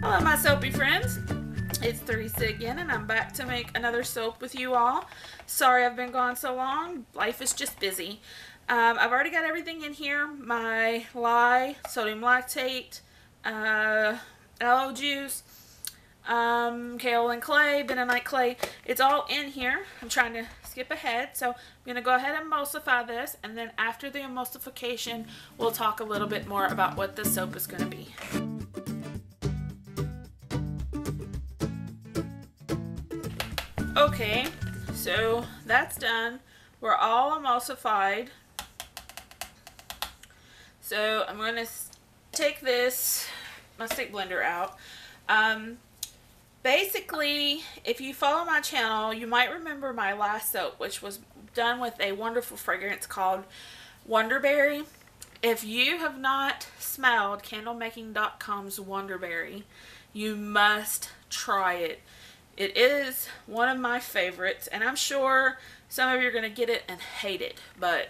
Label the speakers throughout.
Speaker 1: Hello my soapy friends, it's Teresa again and I'm back to make another soap with you all. Sorry I've been gone so long, life is just busy. I've already got everything in here, my lye, sodium lactate, aloe juice, kaolin clay, bentonite clay, it's all in here. I'm trying to skip ahead, so I'm going to go ahead and emulsify this, and then after the emulsification we'll talk a little bit more about what the soap is going to be. Okay, so that's done. We're all emulsified. So I'm going to take this, my stick blender out. Basically, if you follow my channel, you might remember my last soap, which was done with a wonderful fragrance called Wonderberry. If you have not smelled candlemaking.com's Wonderberry, you must try it. It is one of my favorites, and I'm sure some of you are going to get it and hate it, but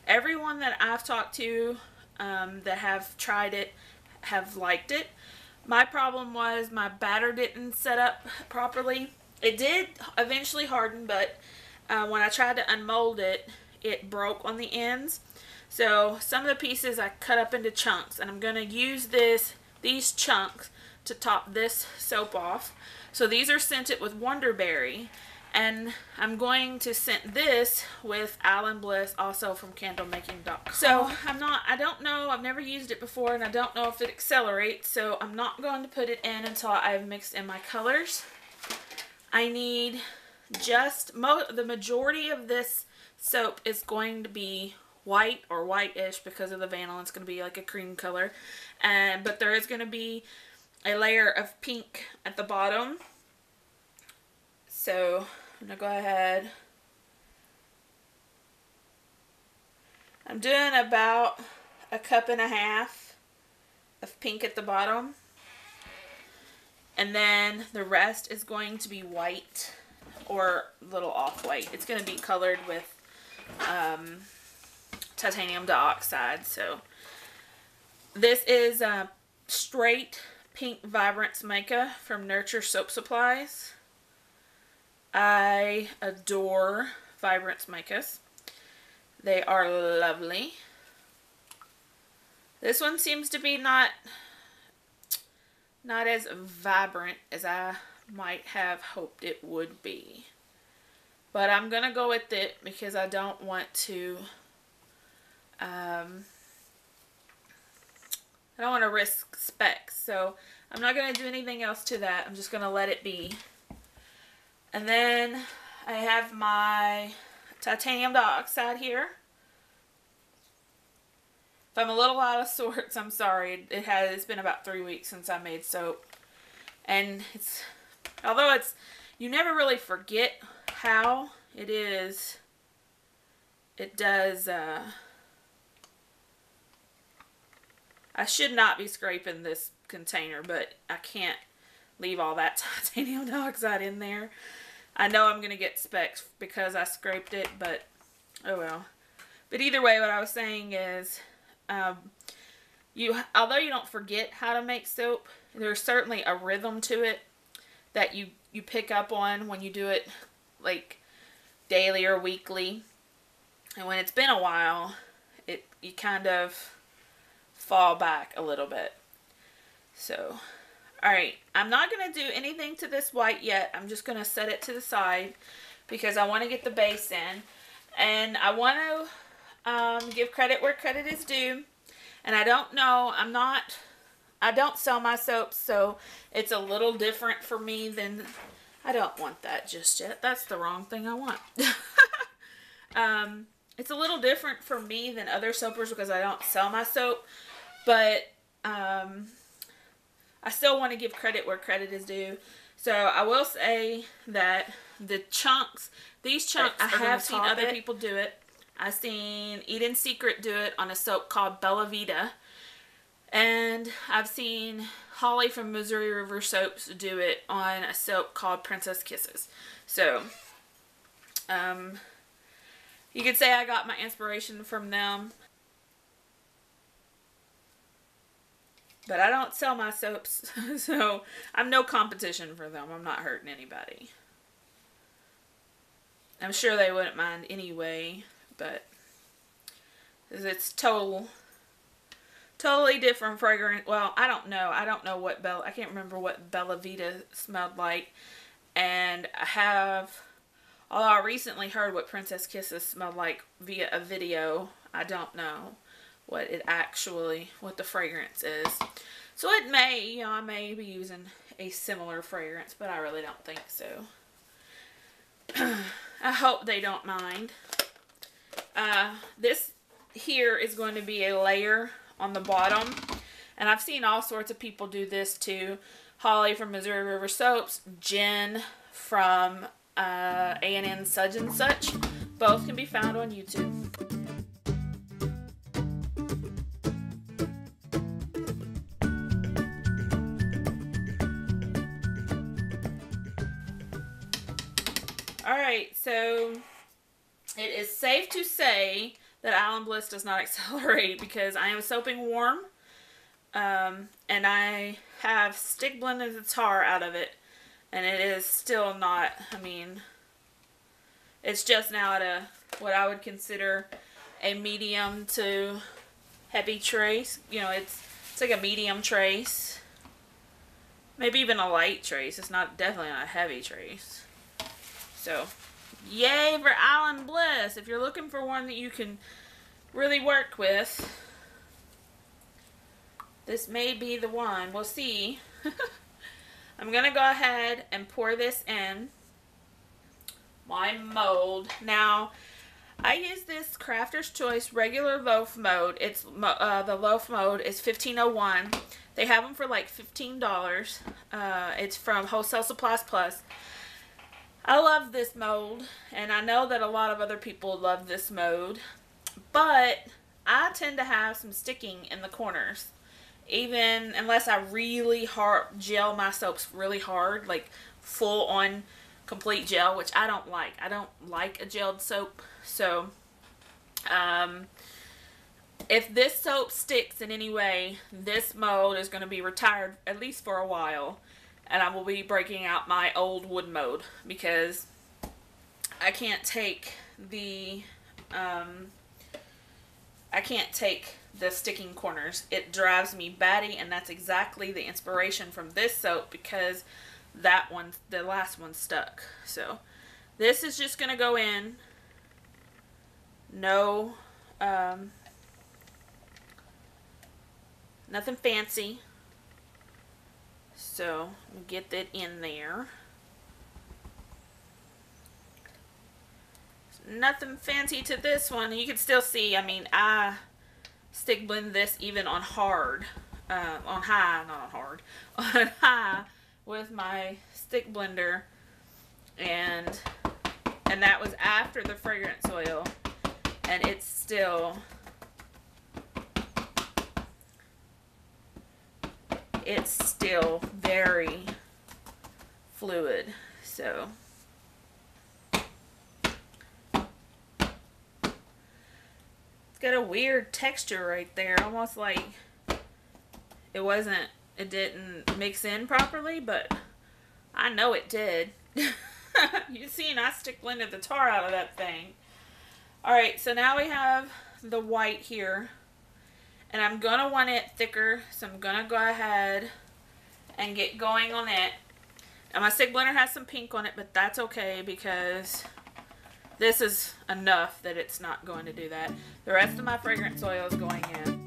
Speaker 1: everyone that I've talked to that have tried it have liked it. My problem was my batter didn't set up properly. It did eventually harden, but when I tried to unmold it, it broke on the ends. So some of the pieces I cut up into chunks, and I'm going to use these chunks to top this soap off. So these are scented with Wonderberry, and I'm going to scent this with Bliss, also from candlemaking.com. So I don't know, I've never used it before, and I don't know if it accelerates, so I'm not going to put it in until I've mixed in my colors. I need just, the majority of this soap is going to be white or whitish because of the vanilla. It's going to be like a cream color, but there is going to be a layer of pink at the bottom. So I'm going to go ahead. I'm doing about 1.5 cups of pink at the bottom. And then the rest is going to be white or a little off-white. It's going to be colored with titanium dioxide. So this is straight pink Vibrance Mica from Nurture Soap Supplies. I adore Vibrance Micas. They are lovely. This one seems to be not as vibrant as I might have hoped it would be. But I'm going to go with it because I don't want to I don't want to risk specs, so I'm not going to do anything else to that. I'm just going to let it be. And then I have my titanium dioxide here. If I'm a little out of sorts, I'm sorry. It's been about 3 weeks since I made soap. And although you never really forget how it is, it does, I should not be scraping this container, but I can't leave all that titanium dioxide in there. I know I'm going to get specks because I scraped it, but oh well. But either way, what I was saying is, although you don't forget how to make soap, there's certainly a rhythm to it that you pick up on when you do it like daily or weekly. And when it's been a while, you kind of fall back a little bit. So, alright, I'm not going to do anything to this white yet. I'm just going to set it to the side because I want to get the base in. And I want to give credit where credit is due. And I don't know, I don't sell my soaps, so it's a little different for me than, I don't want that just yet. That's the wrong thing I want. It's a little different for me than other soapers because I don't sell my soap. But I still want to give credit where credit is due. So I will say that the chunks, these chunks, I have seen other people do it. I've seen Eden Secret do it on a soap called Bella Vita. And I've seen Holly from Missouri River Soaps do it on a soap called Princess Kisses. So, you could say I got my inspiration from them. But I don't sell my soaps, so I'm no competition for them. I'm not hurting anybody. I'm sure they wouldn't mind anyway, but it's totally different fragrance. Well, I don't know. I don't know what I can't remember what Bella Vita smelled like. And although I recently heard what Princess Kisses smelled like via a video, I don't know what the fragrance is. So it may, I may be using a similar fragrance, but I really don't think so. I hope they don't mind. This here is going to be a layer on the bottom, and I've seen all sorts of people do this too. Holly from Missouri River Soaps, Jen from A&N Such and Such. Both can be found on YouTube. Alright, so it is safe to say that Bliss does not accelerate because I am soaping warm, and I have stick blended the tar out of it, and it is still not, I mean, it's just now at what I would consider a medium to heavy trace. You know, it's like a medium trace, maybe even a light trace. It's definitely not a heavy trace. So, yay for Bliss. If you're looking for one that you can really work with, this may be the one. We'll see. I'm going to go ahead and pour this in my mold. Now, I use this Crafter's Choice regular loaf mode. It's the loaf mode is 1501. They have them for like $15. It's from Wholesale Supplies Plus. I love this mold, and I know that a lot of other people love this mode, but I tend to have some sticking in the corners, even unless I really gel my soaps really hard, like full on complete gel, which I don't like. I don't like a gelled soap. So if this soap sticks in any way, this mold is going to be retired at least for a while. And I will be breaking out my old wood mode because I can't take the sticking corners. It drives me batty, and that's exactly the inspiration from this soap because the last one stuck. So this is just gonna go in. No, nothing fancy. So, get that in there. Nothing fancy to this one. You can still see, I mean, I stick blend this even on hard, on high, not on hard, on high with my stick blender. And that was after the fragrance oil. And it's still very fluid. So it's got a weird texture right there, almost like it didn't mix in properly, but I know it did. You seen I stick blended the tar out of that thing. Alright, so now we have the white here. And I'm going to want it thicker, so I'm going to go ahead and get going on it. And my stick blender has some pink on it, but that's okay because this is enough that it's not going to do that. The rest of my fragrance oil is going in.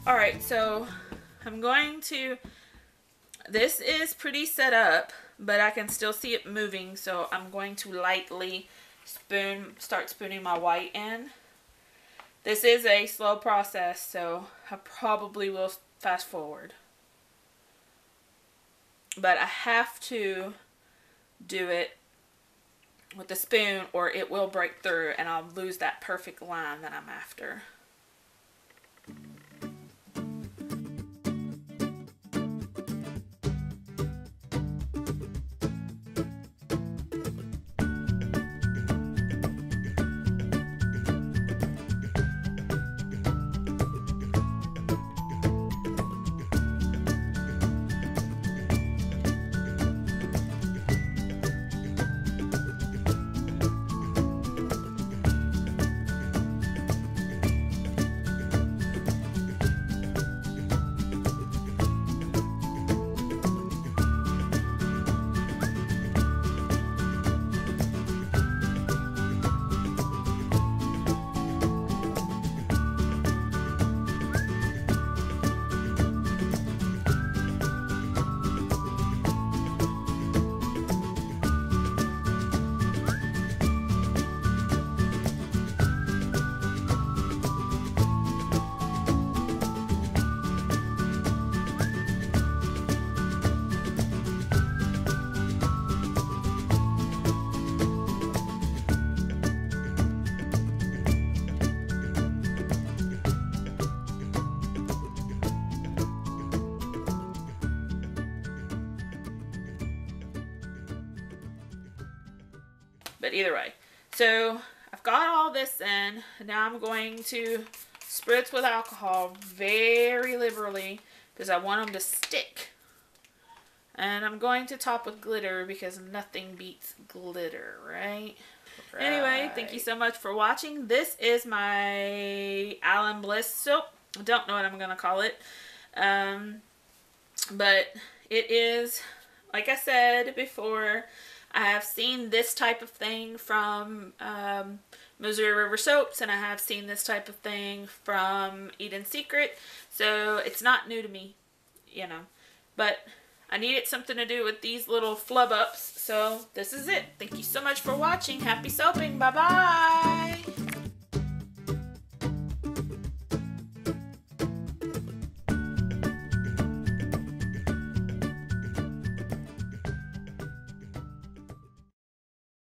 Speaker 1: Alright, so this is pretty set up, but I can still see it moving, so I'm going to lightly start spooning my white in. This is a slow process, so I probably will fast forward. but I have to do it with a spoon or it will break through and I'll lose that perfect line that I'm after. But either way, so I've got all this in. Now I'm going to spritz with alcohol very liberally because I want them to stick. And I'm going to top with glitter because nothing beats glitter, right? Anyway, thank you so much for watching. This is my Bliss soap. I don't know what I'm going to call it. But it is, like I said before, I have seen this type of thing from Missouri River Soaps, and I have seen this type of thing from Eden Secret, so it's not new to me, you know. But I needed something to do with these little flub ups, so this is it. Thank you so much for watching. Happy soaping. Bye-bye.